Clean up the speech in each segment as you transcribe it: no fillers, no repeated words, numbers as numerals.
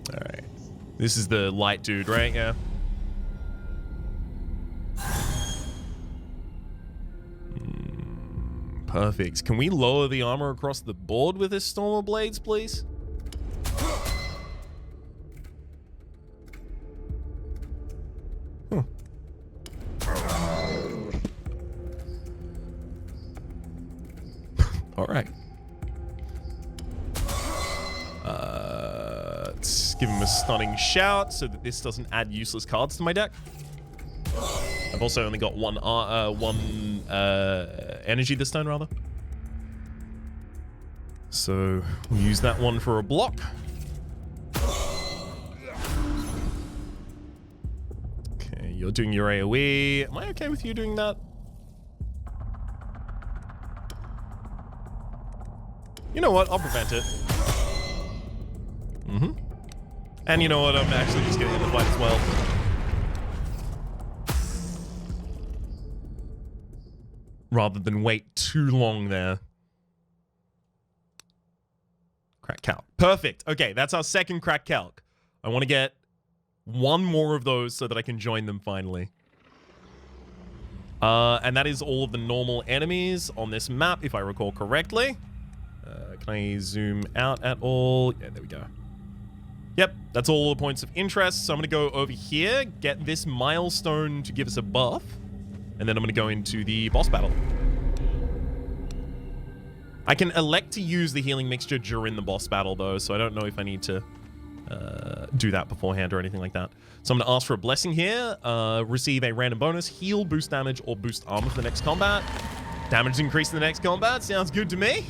Alright. This is the light dude, right? Yeah. Perfect. Can we lower the armor across the board with this Storm of Blades, please? Huh. Alright. Let's give him a stunning shout so that this doesn't add useless cards to my deck. I've also only got one energy this turn, rather. So we'll use that one for a block. Okay, you're doing your AoE. Am I okay with you doing that? You know what? I'll prevent it. And you know what? I'm actually just getting in the fight as well. Rather than wait too long there. Crack calc. Perfect. Okay, that's our second crack calc. I want to get one more of those so that I can join them finally. And that is all of the normal enemies on this map, if I recall correctly. Can I zoom out at all? Yeah, there we go. Yep, that's all the points of interest. So I'm going to go over here, get this milestone to give us a buff, and then I'm going to go into the boss battle. I can elect to use the healing mixture during the boss battle, though, so I don't know if I need to do that beforehand or anything like that. So I'm going to ask for a blessing here. Receive a random bonus, heal, boost damage, or boost armor for the next combat. Damage increase in the next combat. Sounds good to me.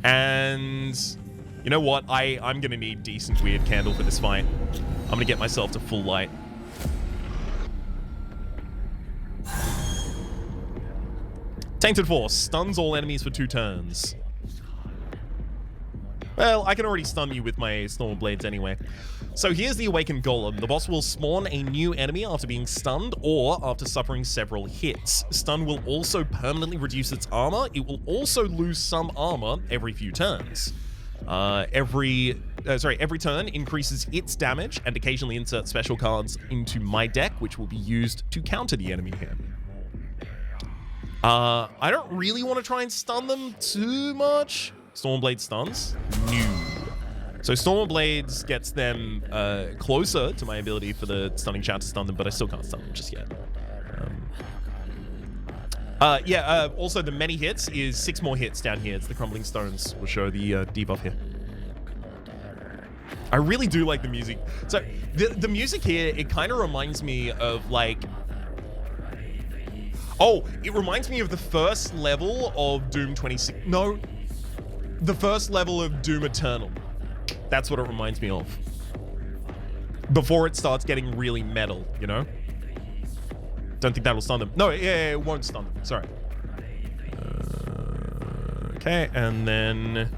And you know what? I'm going to need decent weird candle for this fight. I'm going to get myself to full light. Tainted Force stuns all enemies for 2 turns. Well, I can already stun you with my Storm Blades anyway. So here's the Awakened Golem. The boss will spawn a new enemy after being stunned or after suffering several hits. Stun will also permanently reduce its armor. It will also lose some armor every few turns. Every turn increases its damage and occasionally insert special cards into my deck, which will be used to counter the enemy here. I don't really want to try and stun them too much. Stormblade stuns? No. So Stormblades gets them closer to my ability for the stunning shout to stun them, but I still can't stun them just yet. Also the many hits is 6 more hits down here. It's the Crumbling Stones. We'll show the debuff here. I really do like the music. So the music here, it kind of reminds me of like... Oh, it reminds me of the first level of Doom 26... No. The first level of Doom Eternal. That's what it reminds me of. Before it starts getting really metal, you know? Don't think that'll stun them. No, yeah, it won't stun them. Sorry. Okay, and then...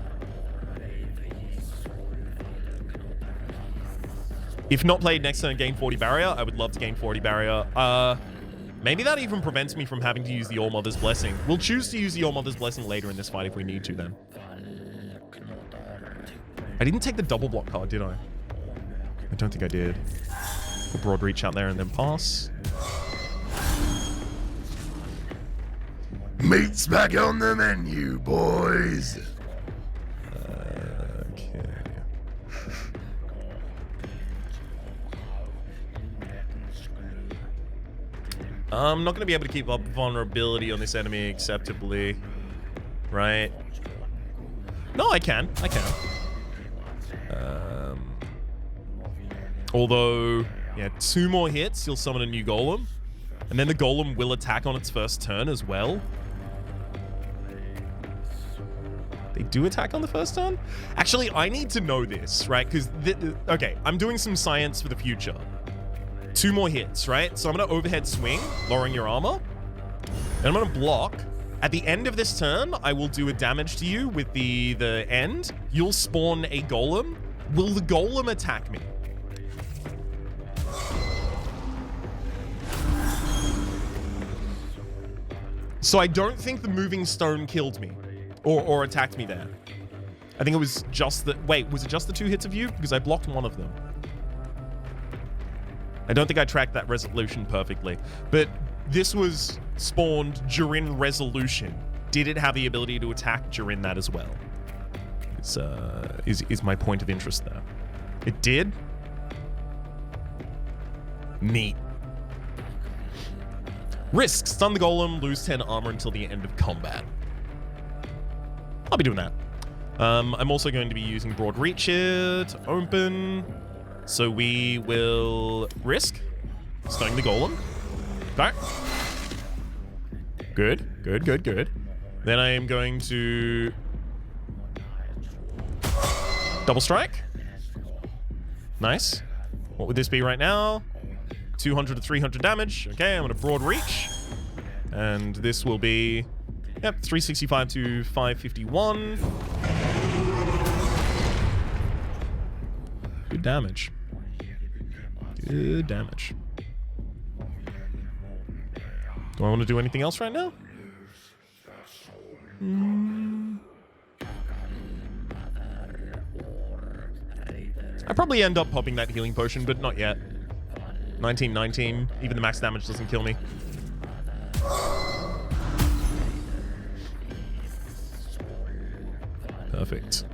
If not played next turn, gain 40 barrier. I would love to gain 40 barrier. Maybe that even prevents me from having to use the All-Mother's Blessing. We'll choose to use the All-Mother's Blessing later in this fight if we need to then. I didn't take the double block card, did I? I don't think I did. Put Broad Reach out there and then pass. Meat's back on the menu, boys. Okay. I'm not going to be able to keep up vulnerability on this enemy acceptably, right? No, I can. I can. Although, yeah, 2 more hits, you'll summon a new golem. And then the golem will attack on its first turn as well. They do attack on the first turn? Actually, I need to know this, right? Because, okay, I'm doing some science for the future. 2 more hits, right? So I'm going to overhead swing, lowering your armor. And I'm going to block. At the end of this turn, I will do a damage to you with the end. You'll spawn a golem. Will the golem attack me? So I don't think the moving stone killed me. Or attacked me there. I think it was just the... Wait, was it just the 2 hits of you? Because I blocked one of them. I don't think I tracked that resolution perfectly. But this was spawned during resolution. Did it have the ability to attack during that as well? Is my point of interest there. It did? Neat. Risk. Stun the golem, lose 10 armor until the end of combat. I'll be doing that. I'm also going to be using Broad Reach here to open. So we will risk stunning the golem. Okay. Good, good, good, good. Then I am going to double strike. Nice. What would this be right now? 200 to 300 damage. Okay, I'm going to Broad Reach. And this will be, yep, 365 to 551. Good damage. Good damage. Do I want to do anything else right now? I probably end up popping that healing potion, but not yet. 1919. Even the max damage doesn't kill me. Perfect.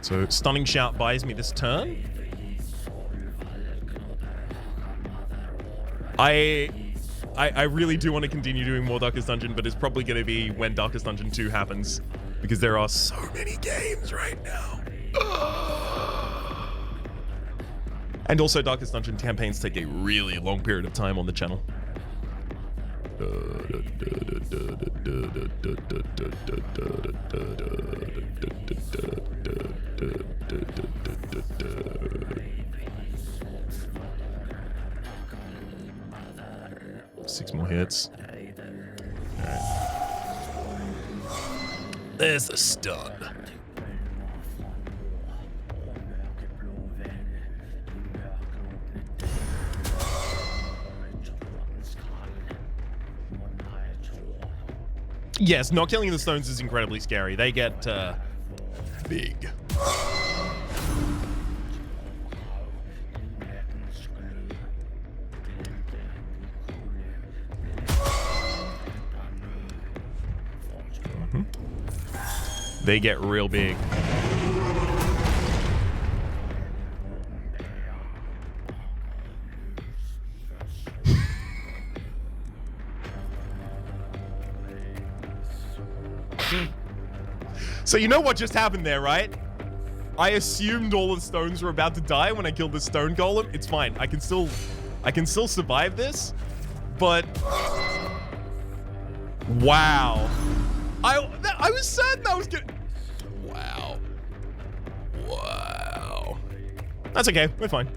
So Stunning Shout buys me this turn. I really do want to continue doing more Darkest Dungeon, but it's probably going to be when Darkest Dungeon 2 happens, because there are so many games right now. And also Darkest Dungeon campaigns take a really long period of time on the channel. 6 more hits. Alright. There's the stun. Yes, not killing the stones is incredibly scary. They get big. They get real big. So you know what just happened there, right? I assumed all the stones were about to die when I killed the stone golem. It's fine. I can still survive this. But wow. I was certain I was gonna... Wow. Wow. That's okay. We're fine.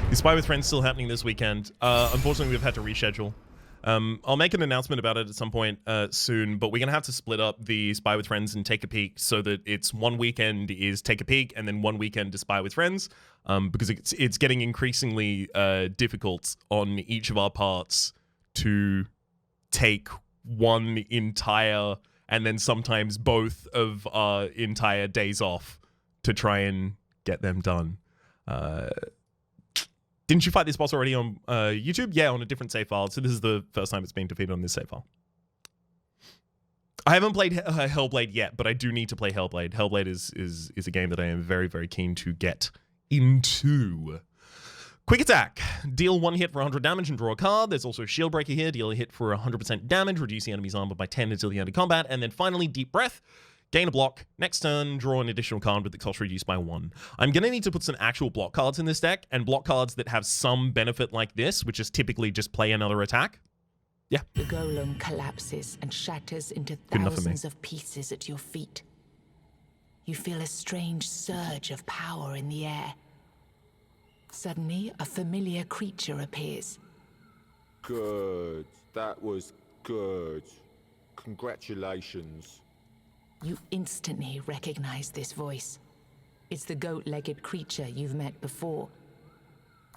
The Spy with Friends still happening this weekend. Unfortunately, we've had to reschedule. I'll make an announcement about it at some point soon, but we're going to have to split up the Spy with Friends and Take a Peek so that it's one weekend is Take a Peek and then one weekend is Spy with Friends, because it's getting increasingly difficult on each of our parts to take one entire and then sometimes both of our entire days off to try and get them done. Didn't you fight this boss already on YouTube? Yeah, on a different save file. So this is the first time it's being defeated on this save file. I haven't played Hellblade yet, but I do need to play Hellblade. Hellblade is a game that I am very, very keen to get into. Quick Attack. Deal 1 hit for 100 damage and draw a card. There's also Shield Breaker here. Deal a hit for 100% damage. Reduce the enemy's armor by 10 until the end of combat. And then finally, Deep Breath. Gain a block. Next turn, draw an additional card with the cost reduced by 1. I'm going to need to put some actual block cards in this deck, and block cards that have some benefit like this, which is typically just play another attack. Yeah. The golem collapses and shatters into thousands of pieces at your feet. You feel a strange surge of power in the air. Suddenly, a familiar creature appears. Good. That was good. Congratulations. You instantly recognize this voice. It's the goat-legged creature you've met before.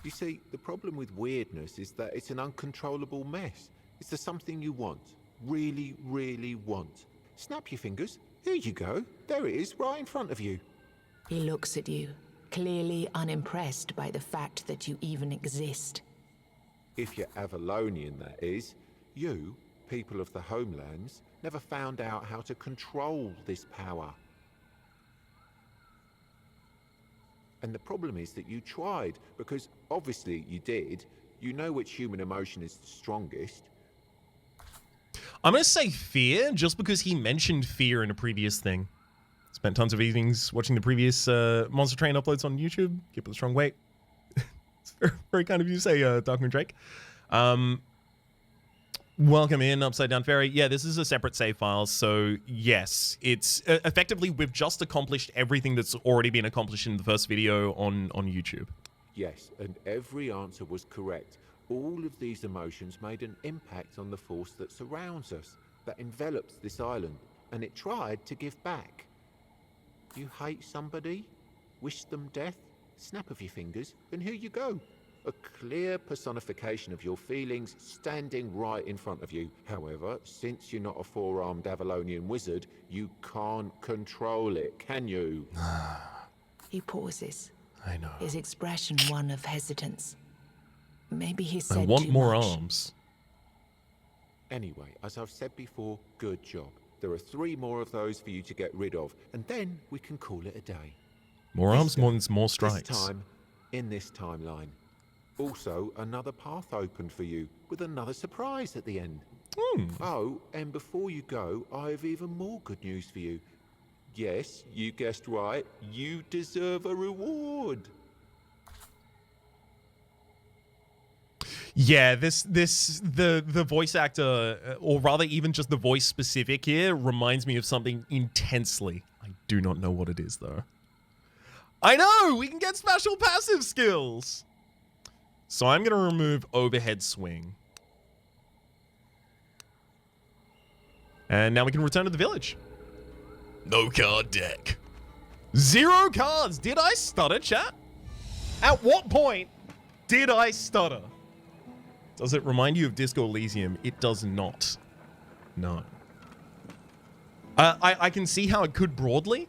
You see, the problem with weirdness is that it's an uncontrollable mess. It's the something you want. Really, really want. Snap your fingers. Here you go. There it is, right in front of you. He looks at you, clearly unimpressed by the fact that you even exist. If you're Avalonian, that is. You, people of the homelands, never found out how to control this power. And the problem is that you tried, because obviously you did. You know which human emotion is the strongest. I'm going to say fear, just because he mentioned fear in a previous thing. Spent tons of evenings watching the previous Monster Train uploads on YouTube. Keep it a strong weight. It's very, very kind of you to say, Darkmoon Drake. Welcome in, Upside Down Fairy. Yeah, this is a separate save file, so yes, it's effectively we've just accomplished everything that's already been accomplished in the first video on YouTube. Yes, and every answer was correct. All of these emotions made an impact on the force that surrounds us, that envelops this island, and it tried to give back. You hate somebody? Wish them death? Snap of your fingers, and here you go. A clear personification of your feelings standing right in front of you. However, since you're not a four-armed Avalonian wizard, you can't control it, can you? He pauses. I know. His expression one of hesitance. Maybe he said I want too more much. arms. Anyway, as I've said before, good job. There are 3 more of those for you to get rid of, and then we can call it a day. More arms means more strikes. This time, in this timeline. Also, another path opened for you, with another surprise at the end. Oh, and before you go, I have even more good news for you. Yes, you guessed right. You deserve a reward. Yeah, the voice actor, or rather even just the voice specific here, reminds me of something intensely. I do not know what it is, though. I know! We can get special passive skills! So I'm going to remove overhead swing. And now we can return to the village. No card deck. 0 cards! Did I stutter, chat? At what point did I stutter? Does it remind you of Disco Elysium? It does not. No. I can see how it could broadly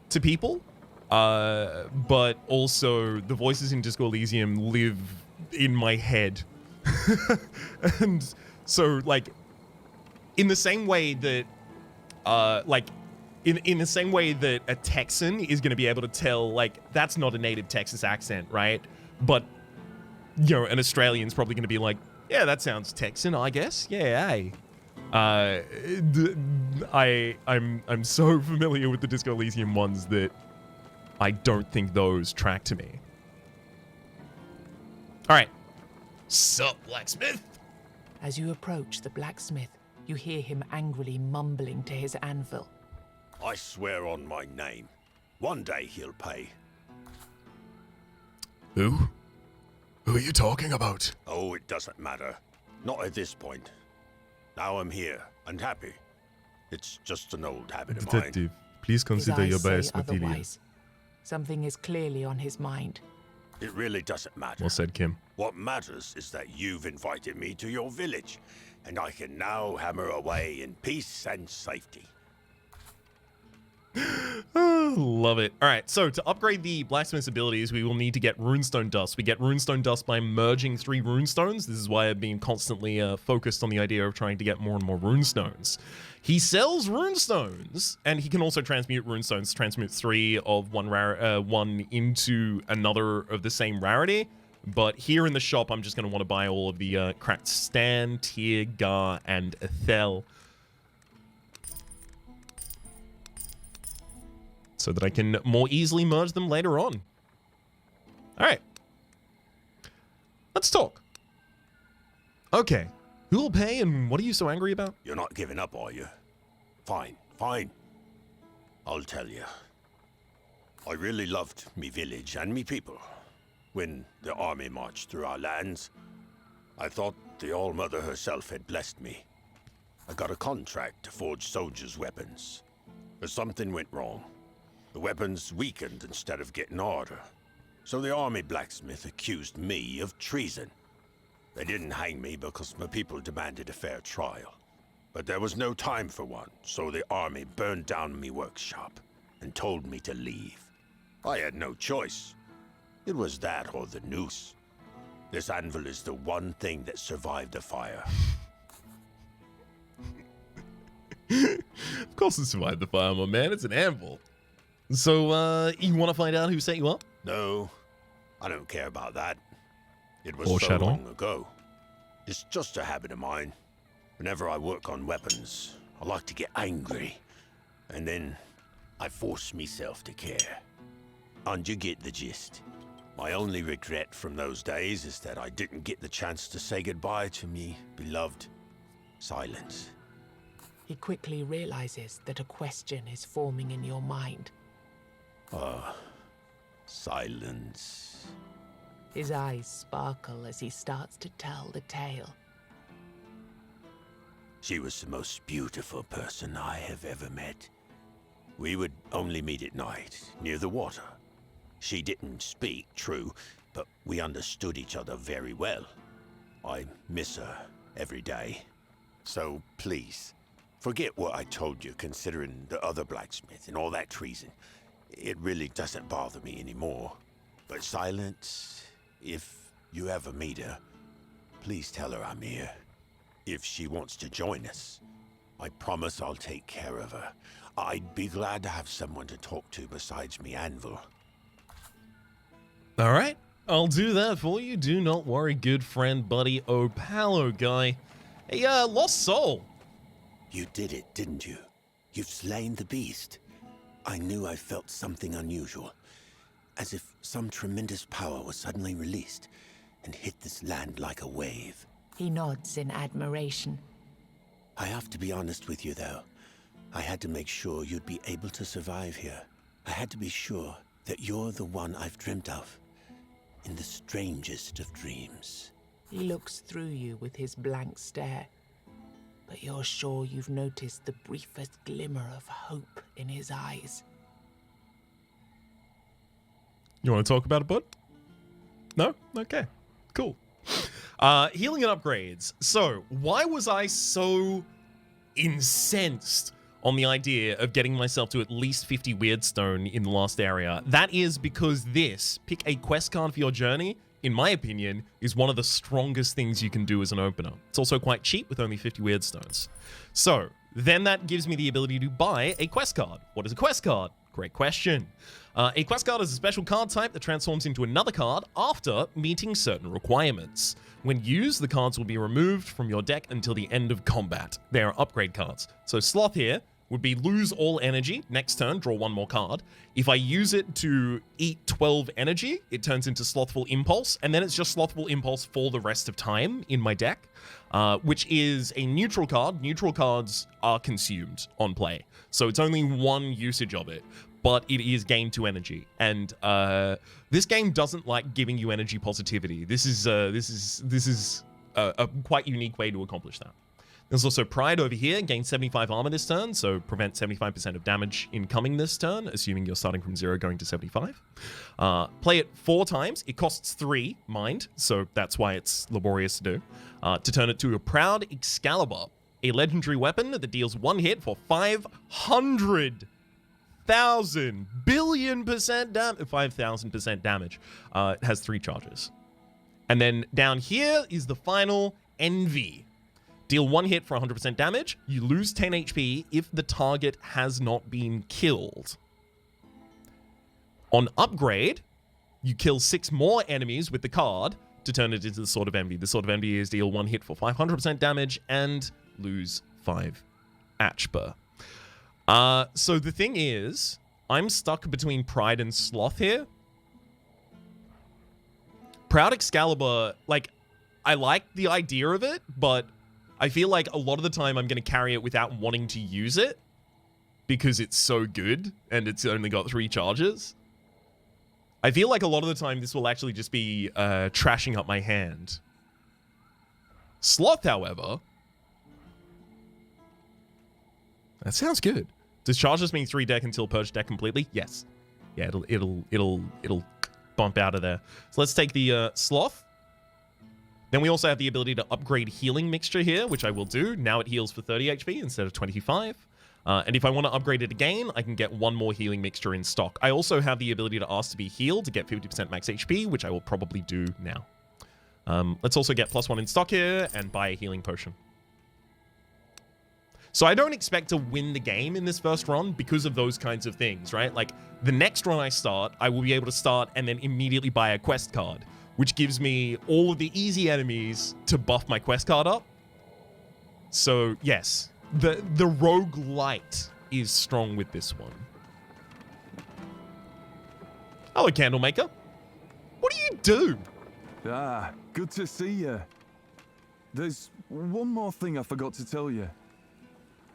to people, but also the voices in Disco Elysium live in my head. And so, like, in the same way that, in the same way that a Texan is going to be able to tell, like, that's not a native Texas accent, right? But, you know, an Australian's probably going to be like, yeah, that sounds Texan, I guess. Yeah, hey. I'm so familiar with the Disco Elysium ones that I don't think those track to me. All right. Sup, blacksmith? As you approach the blacksmith, you hear him angrily mumbling to his anvil. I swear on my name. One day he'll pay. Who? Who are you talking about? Oh, it doesn't matter. Not at this point. Now I'm here and happy. It's just an old habit of mine. Detective, please consider His your eyes say bias material. otherwise. Something is clearly on his mind. It really doesn't matter. Well said, Kim. What matters is that you've invited me to your village, and I can now hammer away in peace and safety. Love it. All right, so to upgrade the blacksmith's abilities, we will need to get runestone dust. We get runestone dust by merging 3 runestones. This is why I've been constantly focused on the idea of trying to get more and more runestones. He sells runestones, and he can also transmute runestones, transmute 3 of one into another of the same rarity. But here in the shop, I'm just going to want to buy all of the cracked Stan, Tyr, Gar, and Ethel, so that I can more easily merge them later on. All right. Let's talk. Okay. Who'll pay and what are you so angry about? You're not giving up, are you? Fine, fine. I'll tell you. I really loved me village and me people. When the army marched through our lands, I thought the All-Mother herself had blessed me. I got a contract to forge soldiers' weapons. But something went wrong. The weapons weakened instead of getting harder. So the army blacksmith accused me of treason. They didn't hang me because my people demanded a fair trial. But there was no time for one, so the army burned down me workshop and told me to leave. I had no choice. It was that or the noose. This anvil is the one thing that survived the fire. Of course it survived the fire, my man. It's an anvil. So, you want to find out who set you up? No, I don't care about that. It was so Foreshadowing. long ago. It's just a habit of mine. Whenever I work on weapons, I like to get angry. And then I force myself to care. And you get the gist. My only regret from those days is that I didn't get the chance to say goodbye to me beloved Silence. He quickly realizes that a question is forming in your mind. Silence. His eyes sparkle as he starts to tell the tale. She was the most beautiful person I have ever met. We would only meet at night, near the water. She didn't speak, true, but we understood each other very well. I miss her every day. So please, forget what I told you considering the other blacksmith and all that treason. It really doesn't bother me anymore. But Silence, if you ever meet her, please tell her I'm here. If she wants to join us, I promise I'll take care of her. I'd be glad to have someone to talk to besides me anvil. All right, I'll do that for you. Do not worry, good friend, buddy. Oh, Palo guy. Hey, lost soul. You did it, didn't you? You've slain the beast. I knew I felt something unusual. As if some tremendous power was suddenly released and hit this land like a wave. He nods in admiration. I have to be honest with you, though. I had to make sure you'd be able to survive here. I had to be sure that you're the one I've dreamt of. In the strangest of dreams. He looks through you with his blank stare. But you're sure you've noticed the briefest glimmer of hope in his eyes. You want to talk about it, bud? No? Okay. Cool. Healing and upgrades. So, why was I so incensed on the idea of getting myself to at least 50 Weirdstone in the last area? That is because this, pick a quest card for your journey, in my opinion, is one of the strongest things you can do as an opener. It's also quite cheap with only 50 Weirdstones. So, then that gives me the ability to buy a quest card. What is a quest card? Great question. A quest card is a special card type that transforms into another card after meeting certain requirements. When used, the cards will be removed from your deck until the end of combat. They are upgrade cards. So Sloth here would be lose all energy. Next turn, draw one more card. If I use it to eat 12 energy, it turns into Slothful Impulse, and then it's just Slothful Impulse for the rest of time in my deck, which is a neutral card. Neutral cards are consumed on play, so it's only one usage of it, but it is gain 2 energy. And this game doesn't like giving you energy positivity. This is a quite unique way to accomplish that. There's also Pride over here, gain 75 armor this turn, so prevent 75% of damage incoming this turn, assuming you're starting from 0 going to 75. Play it 4 times. It costs 3, mind, so that's why it's laborious to do. To turn it to a Proud Excalibur, a legendary weapon that deals 1 hit for 500,000 billion% damage. 5,000% damage. It has 3 charges. And then down here is the final Envy. Deal 1 hit for 100% damage. You lose 10 HP if the target has not been killed. On upgrade, you kill 6 more enemies with the card to turn it into the Sword of Envy. The Sword of Envy is deal 1 hit for 500% damage and lose 5 HP. So the thing is, I'm stuck between Pride and Sloth here. Proud Excalibur, like, I like the idea of it, but I feel like a lot of the time I'm going to carry it without wanting to use it because it's so good and it's only got 3 charges. I feel like a lot of the time this will actually just be trashing up my hand. Sloth, however, that sounds good. Does charges mean 3 deck until purge deck completely? Yes. Yeah, it'll bump out of there. So let's take the Sloth. Then we also have the ability to upgrade healing mixture here, which I will do. Now it heals for 30 HP instead of 25. And if I want to upgrade it again, I can get one more healing mixture in stock. I also have the ability to ask to be healed to get 50% max HP, which I will probably do now. Let's also get +1 in stock here and buy a healing potion. So I don't expect to win the game in this first run because of those kinds of things, right? Like, the next run I start, I will be able to start and then immediately buy a quest card, which gives me all of the easy enemies to buff my quest card up. So, yes, the roguelite is strong with this one. Hello, Candlemaker. What do you do? Ah, good to see you. There's one more thing I forgot to tell you.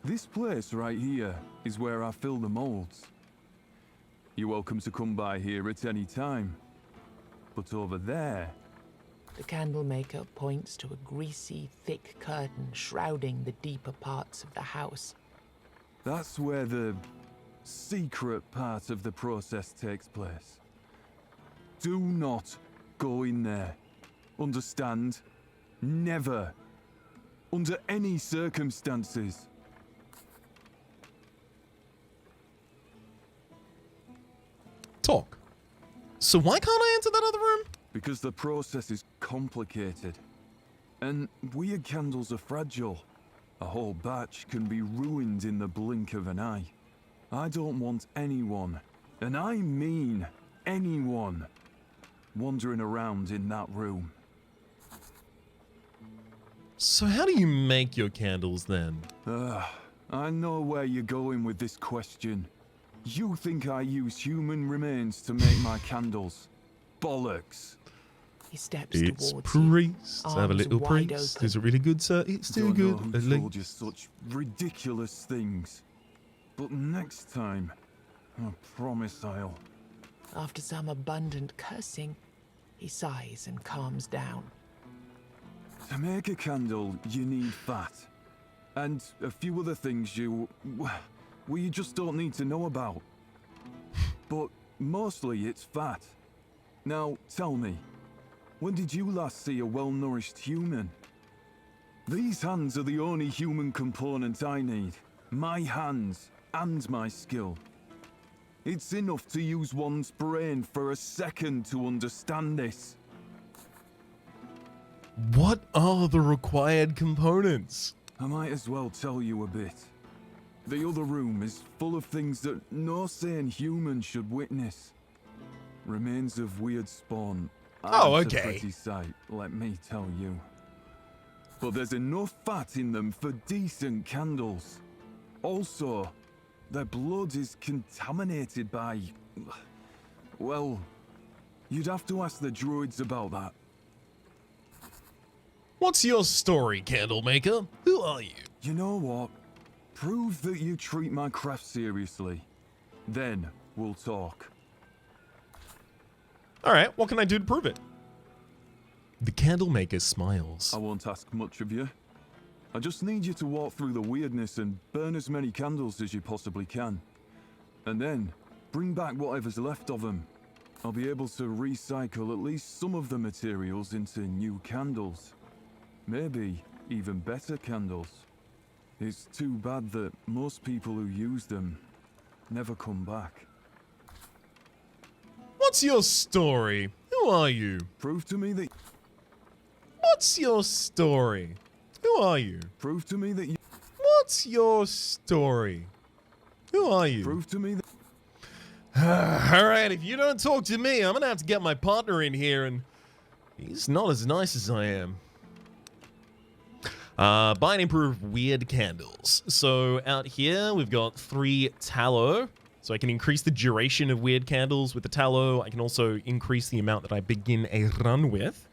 This place right here is where I fill the molds. You're welcome to come by here at any time. But over there... The Candlemaker points to a greasy, thick curtain shrouding the deeper parts of the house. That's where the secret part of the process takes place. Do not go in there. Understand? Never. Under any circumstances. Talk. So why can't I enter that other room? Because the process is complicated. And weird candles are fragile. A whole batch can be ruined in the blink of an eye. I don't want anyone, and I mean anyone, wandering around in that room. So how do you make your candles then? I know where you're going with this question. You think I use human remains to make my candles? Bollocks. He steps It's towards you, priest. I have a arms little wide priest. open. Is it really good, sir? It's too Don't know good. who told you such ridiculous things. But next time, I promise I'll... After some abundant cursing, he sighs and calms down. To make a candle, you need fat. And a few other things you just don't need to know about. But mostly it's fat. Now, tell me, when did you last see a well-nourished human? These hands are the only human component I need. My hands and my skill. It's enough to use one's brain for a second to understand this. What are the required components? I might as well tell you a bit. The other room is full of things that no sane human should witness. Remains of weird spawn. Oh, aren't okay. A pretty sight, let me tell you. But there's enough fat in them for decent candles. Also, their blood is contaminated by... Well, you'd have to ask the druids about that. What's your story, Candlemaker? Who are you? You know what? Prove that you treat my craft seriously. Then we'll talk. Alright, what can I do to prove it? The Candlemaker smiles. I won't ask much of you. I just need you to walk through the weirdness and burn as many candles as you possibly can. And then, bring back whatever's left of them. I'll be able to recycle at least some of the materials into new candles. Maybe even better candles. It's too bad that most people who use them never come back. What's your story? Who are you? Prove to me that... What's your story? Who are you? Prove to me that you... What's your story? Who are you? Prove to me that... Alright, if you don't talk to me, I'm gonna have to get my partner in here, and he's not as nice as I am. Buy and improve weird candles. So out here, we've got 3 tallow. So I can increase the duration of weird candles with the tallow. I can also increase the amount that I begin a run with.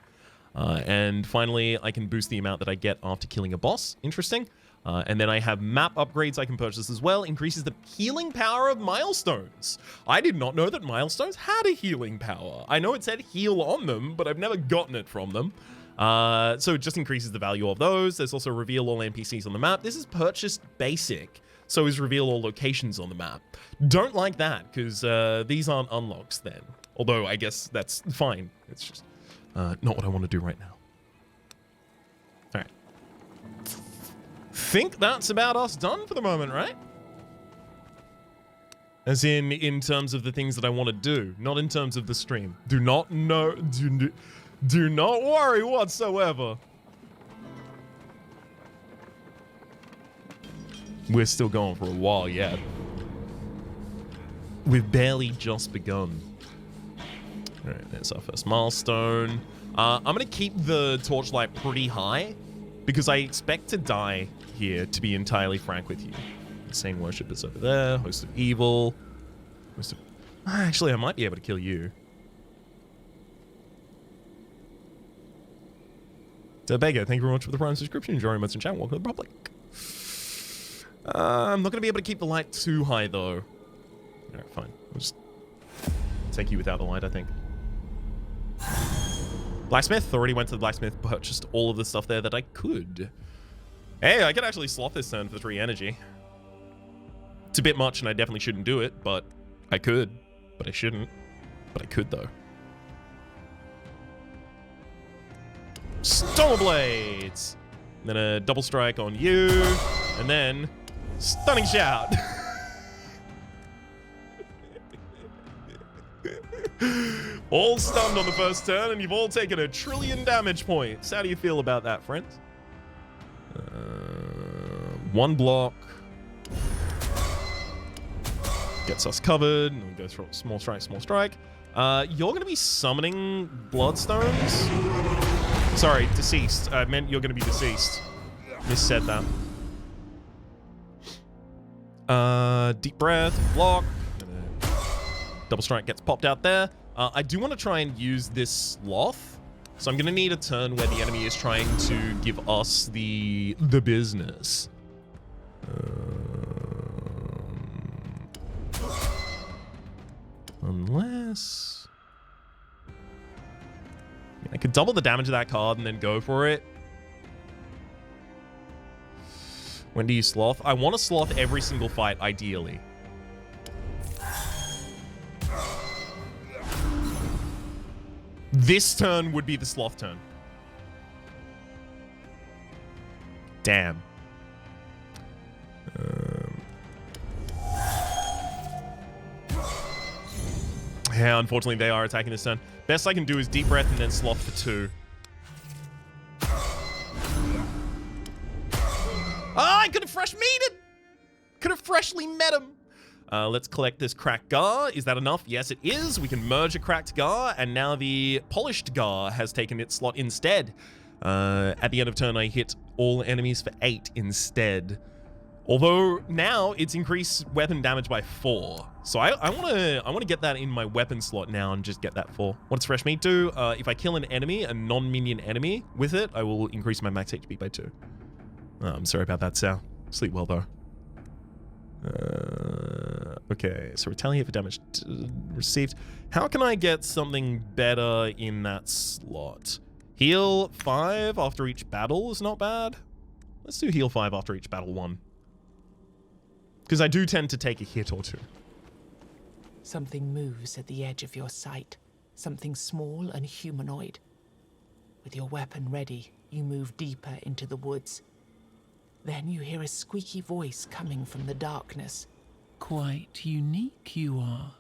And finally, I can boost the amount that I get after killing a boss. Interesting. And then I have map upgrades I can purchase as well. Increases the healing power of milestones. I did not know that milestones had a healing power. I know it said heal on them, but I've never gotten it from them. So it just increases the value of those. There's also reveal all NPCs on the map. This is purchased basic. So is reveal all locations on the map. Don't like that, because these aren't unlocks then. Although, I guess that's fine. It's just not what I want to do right now. All right. Think that's about us done for the moment, right? As in terms of the things that I want to do, not in terms of the stream. Do not worry whatsoever. We're still going for a while yet. We've barely just begun. All right, there's our first milestone. I'm going to keep the torchlight pretty high because I expect to die here, to be entirely frank with you. Insane worship is over there. Host of evil. Actually, I might be able to kill you. Bego, thank you very much for the Prime subscription. Enjoy your in chat. Welcome to the public. I'm not going to be able to keep the light too high, though. Alright, fine. I'll just take you without the light, I think. Blacksmith. Already went to the blacksmith, purchased all of the stuff there that I could. Hey, I could actually sloth this turn for 3 energy. It's a bit much, and I definitely shouldn't do it, but I could. But I shouldn't. But I could, though. Storm Blades! And then a double strike on you. And then stunning shout. All stunned on the first turn, and you've all taken 1 trillion damage points. How do you feel about that, friends? 1 block. Gets us covered. And we go through small strike, small strike. You're going to be summoning Bloodstones. Sorry, deceased. I meant you're going to be deceased. Missaid that. Deep breath, block. Double strike gets popped out there. I do want to try and use this sloth. So I'm going to need a turn where the enemy is trying to give us the business. Unless... I could double the damage of that card and then go for it. When do you sloth? I want to sloth every single fight, ideally. This turn would be the sloth turn. Damn. Yeah, unfortunately, they are attacking this turn. Best I can do is deep breath and then sloth for 2. Ah, I could have fresh meted! Could have freshly met him. Let's collect this cracked gar. Is that enough? Yes, it is. We can merge a cracked gar, and now the polished gar has taken its slot instead. At the end of turn, I hit all enemies for 8 instead. Although now it's increased weapon damage by 4. So I want to get that in my weapon slot now and just get that 4. What does fresh meat do? If I kill an enemy, a non-minion enemy, with it, I will increase my max HP by 2. Oh, I'm sorry about that, Sal. Sleep well, though. Okay, so retaliate for damage received. How can I get something better in that slot? Heal 5 after each battle is not bad. Let's do heal 5 after each battle 1. Because I do tend to take a hit or 2. Something moves at the edge of your sight. Something small and humanoid. With your weapon ready, you move deeper into the woods. Then you hear a squeaky voice coming from the darkness. Quite unique you are.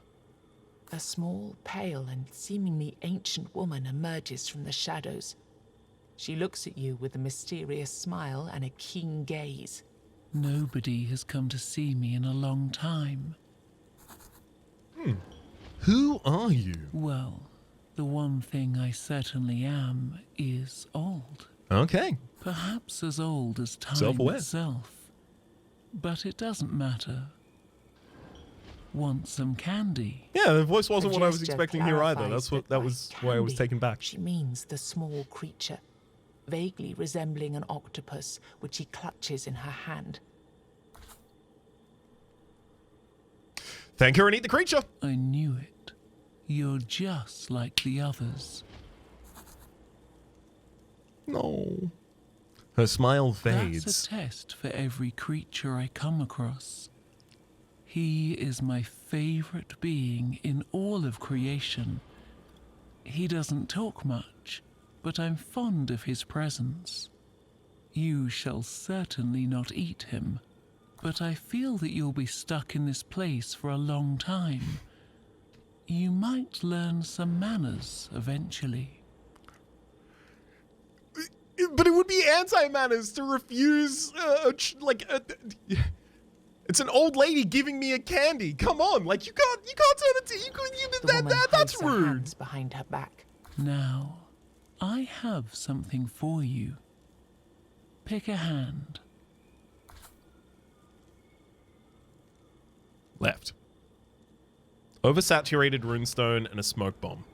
A small, pale, and seemingly ancient woman emerges from the shadows. She looks at you with a mysterious smile and a keen gaze. Nobody has come to see me in a long time. Who are you? Well, the one thing I certainly am is old. Okay. Perhaps as old as time Self-aware. itself. But it doesn't matter. Want some candy? Yeah, the voice wasn't The what I was gesture expecting here either. clarifies That was why I was candy, taken back. She means the small creature, vaguely resembling an octopus, which she clutches in her hand. Thank her and eat the creature. I knew it. You're just like the others. No. Her smile fades. That's a test for every creature I come across. He is my favorite being in all of creation. He doesn't talk much, but I'm fond of his presence. You shall certainly not eat him, but I feel that you'll be stuck in this place for a long time. You might learn some manners eventually. But it would be anti-manners to refuse, it's an old lady giving me a candy. Come on, like you can't turn it to that's Her rude. hands behind her back. Now, I have something for you. Pick a hand. Left. Oversaturated runestone and a smoke bomb.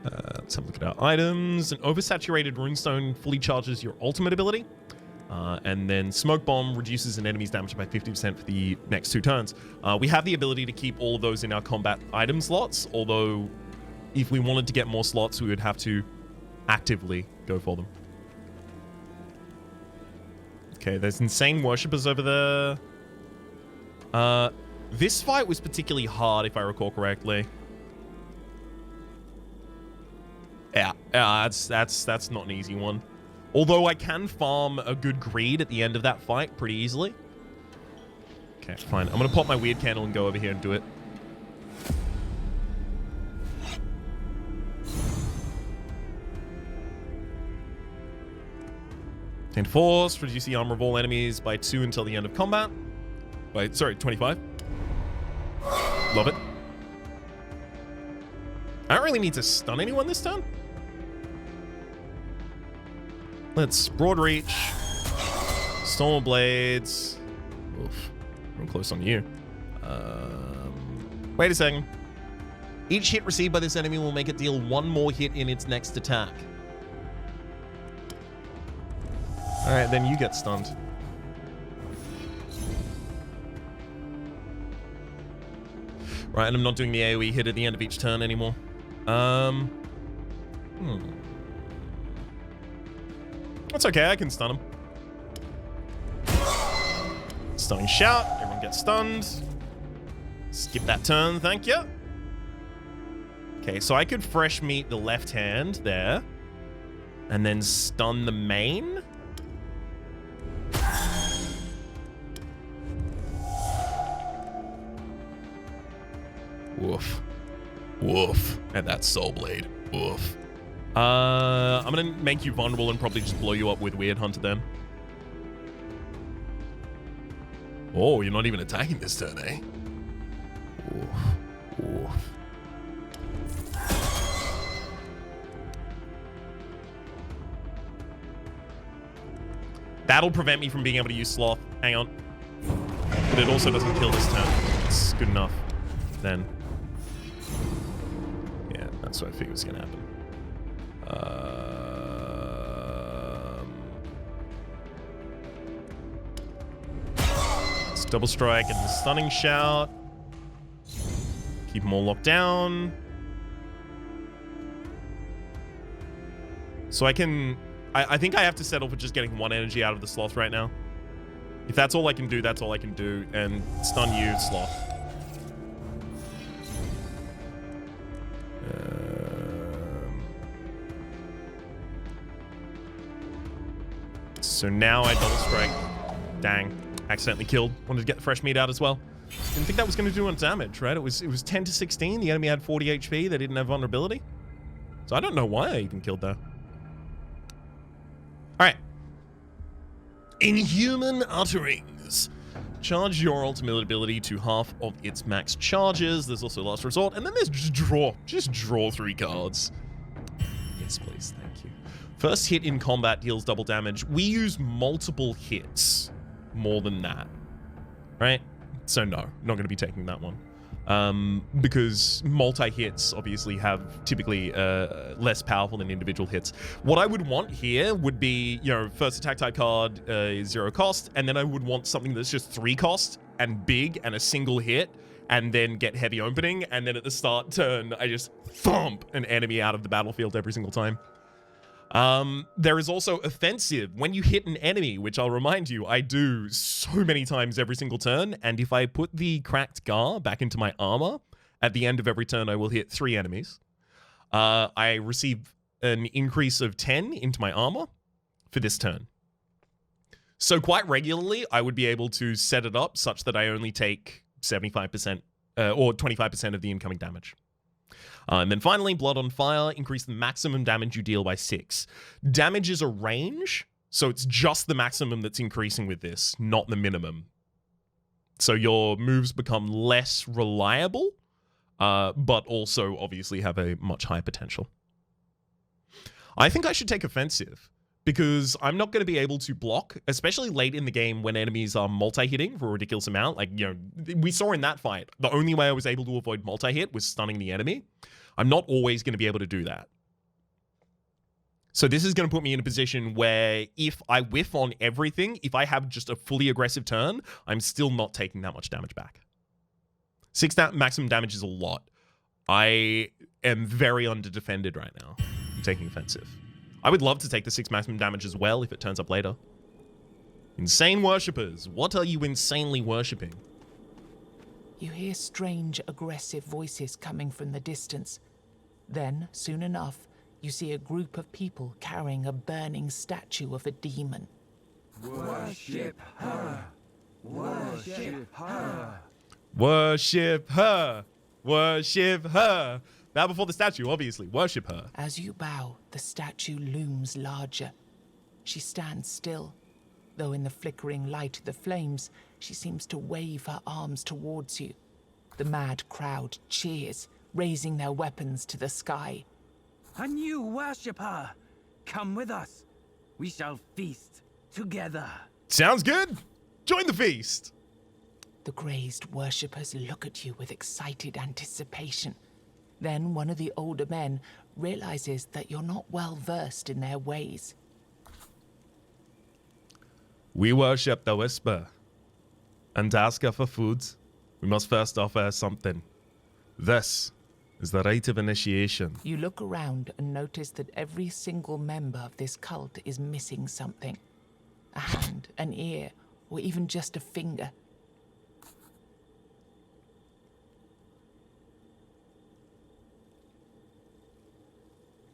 Let's have a look at our items. An oversaturated runestone fully charges your ultimate ability. And then Smoke Bomb reduces an enemy's damage by 50% for the next 2 turns. We have the ability to keep all of those in our combat item slots, although if we wanted to get more slots, we would have to actively go for them. Okay, there's insane worshippers over there. This fight was particularly hard, if I recall correctly. Yeah, that's not an easy one. Although I can farm a good greed at the end of that fight pretty easily. Okay, fine. I'm gonna pop my weird candle and go over here and do it. Tainted Force, reduce the armor of all enemies by 2 until the end of combat. Sorry, 25. Love it. I don't really need to stun anyone this turn. Let's broad reach. Storm Blades. Oof. I'm close on you. Wait a second. Each hit received by this enemy will make it deal 1 more hit in its next attack. Alright, then you get stunned. Right, and I'm not doing the AoE hit at the end of each turn anymore. That's okay, I can stun him. Stunning shout, everyone gets stunned. Skip that turn, thank you. Okay, so I could fresh meat the left hand there. And then stun the main. Woof. Woof. And that soul blade. Woof. I'm gonna make you vulnerable and probably just blow you up with Weird Hunter then. Oh, you're not even attacking this turn, eh? Oof. Oof. That'll prevent me from being able to use Sloth. Hang on. But it also doesn't kill this turn. It's good enough. Then. Yeah, that's what I figured was gonna happen. Let's double strike and the stunning shout. Keep them all locked down. So I think I have to settle for just getting 1 energy out of the Sloth right now. If that's all I can do, that's all I can do. And stun you, Sloth. So now I double strike. Dang. Accidentally killed. Wanted to get the fresh meat out as well. Didn't think that was going to do much damage, right? It was 10 to 16. The enemy had 40 HP. They didn't have vulnerability. So I don't know why I even killed that. Alright. Inhuman Utterings. Charge your ultimate ability to half of its max charges. There's also Last Resort. And then there's just draw. Just draw 3 cards. Yes, please. Thank you. First hit in combat deals double damage. We use multiple hits more than that. Right? So no, not going to be taking that one. Because multi-hits obviously have typically less powerful than individual hits. What I would want here would be, you know, first attack type card is 0 cost, and then I would want something that's just 3 cost and big and a single hit, and then get heavy opening, and then at the start turn, I just thump an enemy out of the battlefield every single time. There is also offensive. When you hit an enemy, which I'll remind you, I do so many times every single turn, and if I put the cracked gar back into my armor, at the end of every turn I will hit 3 enemies. I receive an increase of 10 into my armor for this turn. So quite regularly, I would be able to set it up such that I only take 75% or 25% of the incoming damage. And then finally, Blood on Fire, increase the maximum damage you deal by 6. Damage is a range, so it's just the maximum that's increasing with this, not the minimum. So your moves become less reliable, but also obviously have a much higher potential. I think I should take offensive, because I'm not going to be able to block, especially late in the game when enemies are multi-hitting for a ridiculous amount. Like, you know, we saw in that fight, the only way I was able to avoid multi-hit was stunning the enemy. I'm not always going to be able to do that. So this is going to put me in a position where if I whiff on everything, if I have just a fully aggressive turn, I'm still not taking that much damage back. 6 maximum damage is a lot. I am very under-defended right now. I'm taking offensive. I would love to take the 6 maximum damage as well if it turns up later. Insane worshippers. What are you insanely worshipping? You hear strange, aggressive voices coming from the distance. Then, soon enough, you see a group of people carrying a burning statue of a demon. Worship her! Worship her! Worship her! Worship her! Bow before the statue, obviously. Worship her. As you bow, the statue looms larger. She stands still, though in the flickering light of the flames, she seems to wave her arms towards you. The mad crowd cheers, raising their weapons to the sky. And you worship her. Come with us. We shall feast together. Sounds good. Join the feast. The crazed worshippers look at you with excited anticipation. Then one of the older men realizes that you're not well versed in their ways. We worship the Whisper. And to ask her for food, we must first offer her something. This is the rite of initiation. You look around and notice that every single member of this cult is missing something. A hand, an ear, or even just a finger.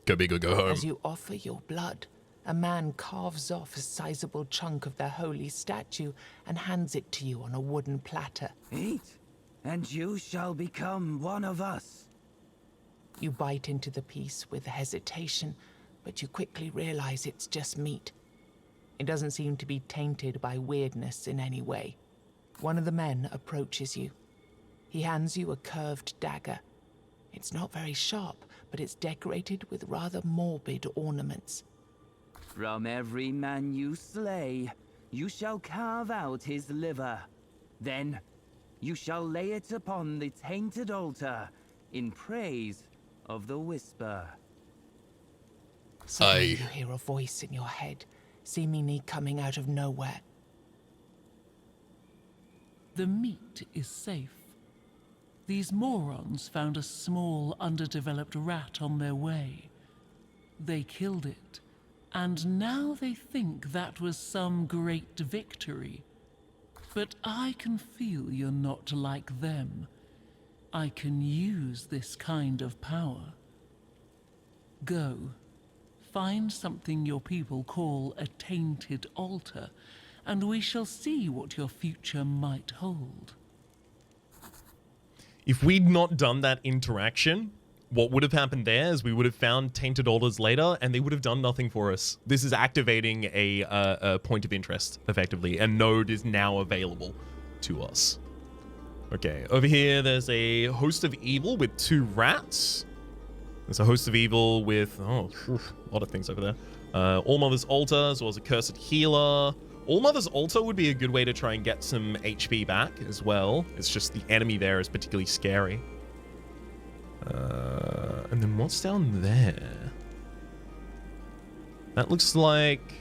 Go big or go home. As you offer your blood, a man carves off a sizable chunk of their holy statue and hands it to you on a wooden platter. Eat, and you shall become one of us. You bite into the piece with hesitation, but you quickly realize it's just meat. It doesn't seem to be tainted by weirdness in any way. One of the men approaches you. He hands you a curved dagger. It's not very sharp, but it's decorated with rather morbid ornaments. From every man you slay, you shall carve out his liver. Then you shall lay it upon the tainted altar in praise of the Whisper. Suddenly you hear a voice in your head, seemingly coming out of nowhere. The meat is safe. These morons found a small, underdeveloped rat on their way. They killed it, and now they think that was some great victory. But I can feel you're not like them. I can use this kind of power. Go. Find something your people call a tainted altar, and we shall see what your future might hold. If we'd not done that interaction, what would have happened there is we would have found tainted altars later, and they would have done nothing for us. This is activating a point of interest, effectively. A node is now available to us. Okay, over here, there's a host of evil with 2 rats. There's a host of evil with, a lot of things over there. Allmother's altar, as well as a cursed healer. Allmother's altar would be a good way to try and get some HP back as well. It's just the enemy there is particularly scary. And then what's down there? That looks like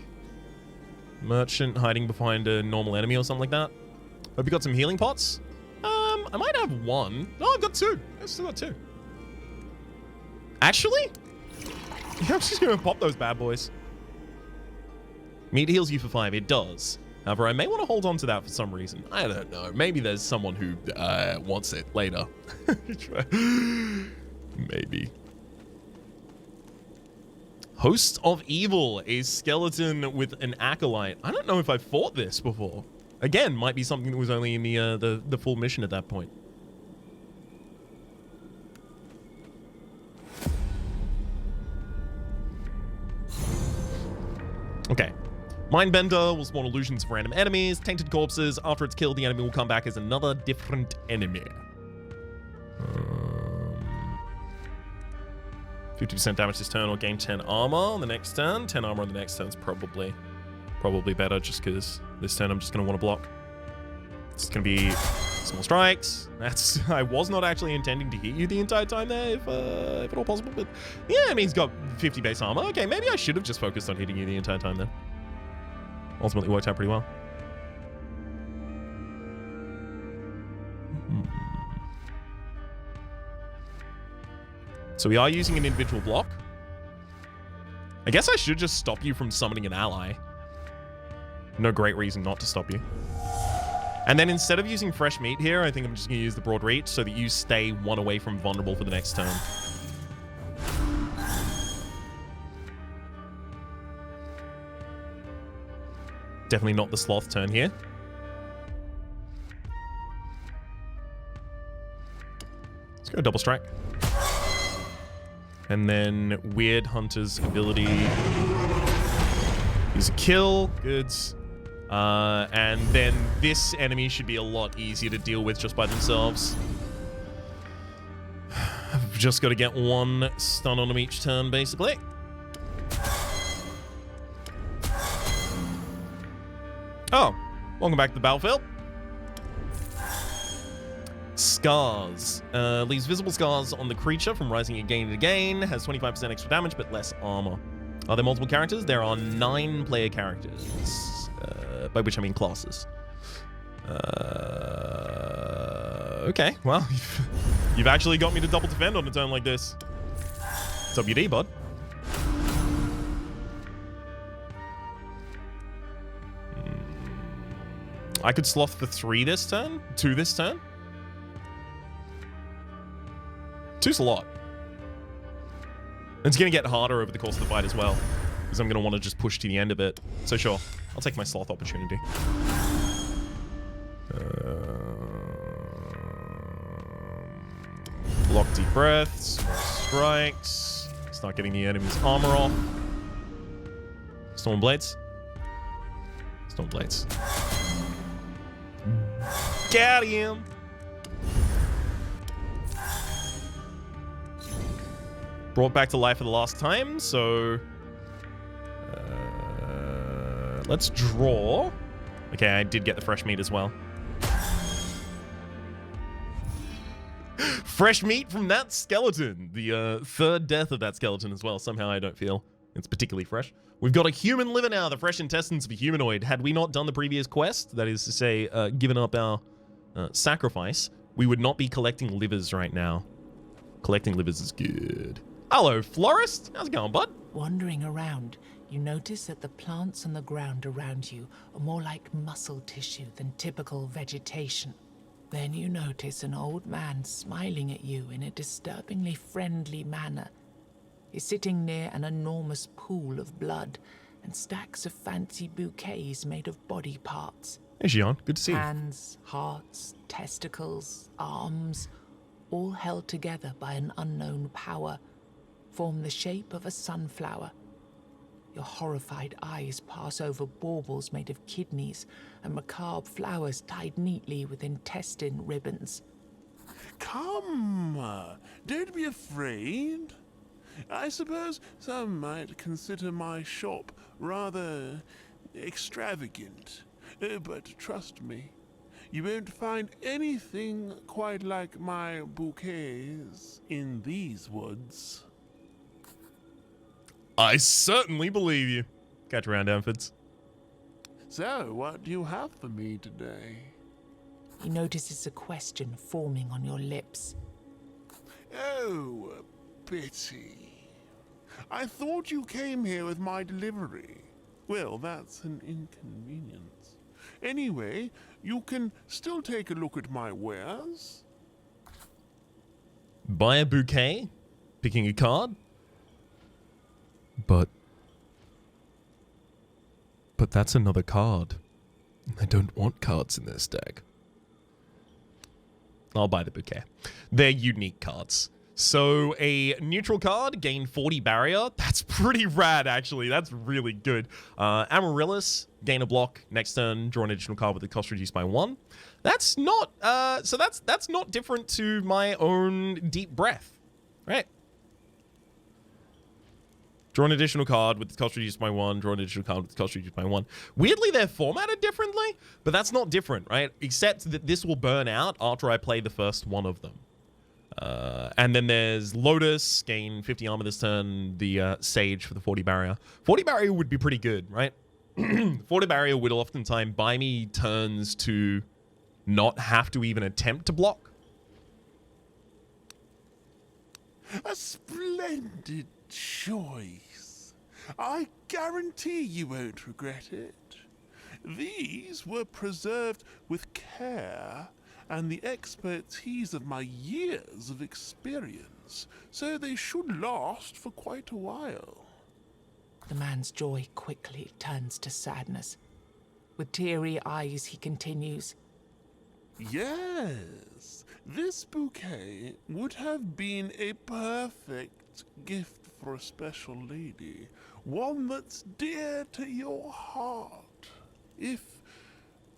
merchant hiding behind a normal enemy or something like that. Hope you got some healing pots. I might have 1. Oh, I've got 2. I've still got 2. Actually, I'm just gonna pop those bad boys. Meat heals you for 5. It does. However, I may want to hold on to that for some reason. I don't know. Maybe there's someone who wants it later. Maybe. Host of Evil, a skeleton with an acolyte. I don't know if I've fought this before. Again, might be something that was only in the full mission at that point. Okay. Mindbender will spawn illusions of random enemies. Tainted corpses. After it's killed, the enemy will come back as another different enemy. 50% damage this turn or gain 10 armor on the next turn. 10 armor on the next turn is probably better just because this turn I'm just going to want to block. It's going to be small strikes. I was not actually intending to hit you the entire time there, if at all possible. But yeah, I mean, he's got 50 base armor. Okay, maybe I should have just focused on hitting you the entire time then. Ultimately worked out pretty well. So we are using an individual block. I guess I should just stop you from summoning an ally. No great reason not to stop you. And then instead of using fresh meat here, I think I'm just going to use the broad reach so that you stay 1 away from vulnerable for the next turn. Definitely not the sloth turn here. Let's go double strike. And then Weird Hunter's ability is a kill. Good. And then this enemy should be a lot easier to deal with just by themselves. I've just got to get 1 stun on them each turn, basically. Oh, welcome back to the battlefield. Scars. Leaves visible scars on the creature from rising again and again. Has 25% extra damage, but less armor. Are there multiple characters? There are 9 player characters. By which I mean classes. Okay, well, you've actually got me to double defend on a turn like this. WD, bud. I could sloth for 3 this turn. 2 this turn. 2's a lot. It's going to get harder over the course of the fight as well, because I'm going to want to just push to the end a bit. So sure, I'll take my sloth opportunity. Block deep breaths, more strikes. Start getting the enemy's armor off. Storm blades. Storm blades. Got him. Brought back to life for the last time, so let's draw. Okay, I did get the fresh meat as well. Fresh meat from that skeleton. The third death of that skeleton as well. Somehow I don't feel it's particularly fresh. We've got a human liver now, the fresh intestines of a humanoid. Had we not done the previous quest, that is to say, given up our sacrifice, we would not be collecting livers right now. Collecting livers is good. Hello, florist. How's it going, bud? Wandering around, you notice that the plants on the ground around you are more like muscle tissue than typical vegetation. Then you notice an old man smiling at you in a disturbingly friendly manner. He's sitting near an enormous pool of blood and stacks of fancy bouquets made of body parts. Hey, Xion. Good to see you. Hands, hearts, testicles, arms, all held together by an unknown power, form the shape of a sunflower. Your horrified eyes pass over baubles made of kidneys and macabre flowers tied neatly with intestine ribbons. Come, don't be afraid. I suppose some might consider my shop rather extravagant, but trust me, you won't find anything quite like my bouquets in these woods. I certainly believe you. Catch around, Amphids. So, what do you have for me today? He notices a question forming on your lips. Oh, pity. I thought you came here with my delivery. Well, that's an inconvenience. Anyway, you can still take a look at my wares. Buy a bouquet? Picking a card? But that's another card. I don't want cards in this deck. I'll buy the bouquet. They're unique cards. So a neutral card, gain 40 barrier. That's pretty rad, actually. That's really good. Amaryllis, gain a block. Next turn, draw an additional card with the cost reduced by 1. That's not, so that's not different to my own Deep Breath, right? Draw an additional card with the cost reduced by 1. Draw an additional card with the cost reduced by 1. Weirdly, they're formatted differently, but that's not different, right? Except that this will burn out after I play the first one of them. And then there's Lotus, gain 50 armor this turn, the Sage for the 40 barrier. 40 barrier would be pretty good, right? 40 barrier would oftentimes buy me turns to not have to even attempt to block. A splendid choice. I guarantee you won't regret it. These were preserved with care and the expertise of my years of experience, so they should last for quite a while. The man's joy quickly turns to sadness. With teary eyes, he continues. Yes, this bouquet would have been a perfect gift for a special lady, one that's dear to your heart, if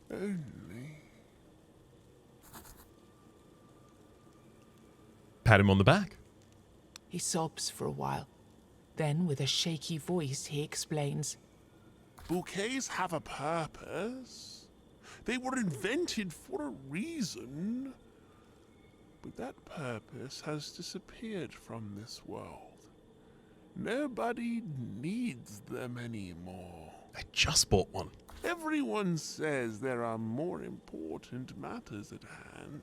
only. Pat him on the back. He sobs for a while. Then, with a shaky voice, he explains. Bouquets have a purpose. They were invented for a reason. But that purpose has disappeared from this world. Nobody needs them anymore. I just bought one. Everyone says there are more important matters at hand.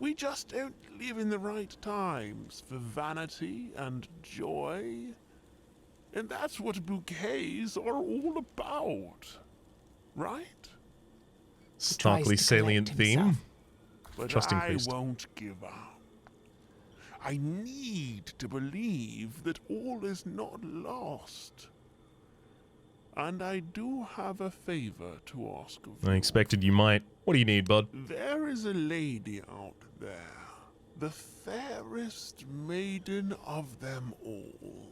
We just don't live in the right times for vanity and joy. And that's what bouquets are all about, right? Starkly salient theme. But Trusting I priest. won't give up. I need to believe that all is not lost. And I do have a favor to ask of you. I expected you might. What do you need, bud? There is a lady out there, the fairest maiden of them all.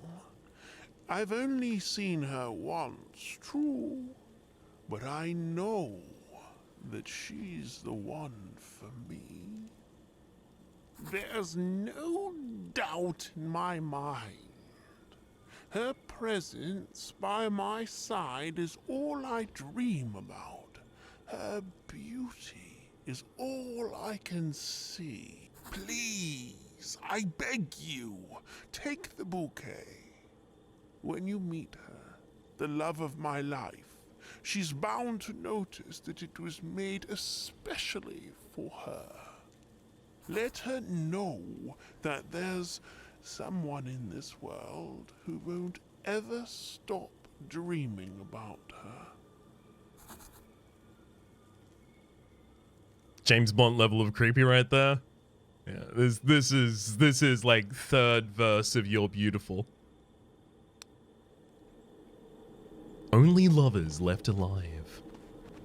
I've only seen her once, true, but I know that she's the one for me. There's no doubt in my mind. Her presence by my side is all I dream about. Her beauty is all I can see. Please, I beg you, take the bouquet. When you meet her, the love of my life, she's bound to notice that it was made especially for her. Let her know that there's someone in this world who won't ever stop dreaming about her. James Bond level of creepy right there. Yeah, this is like third verse of You're Beautiful. Only lovers left alive.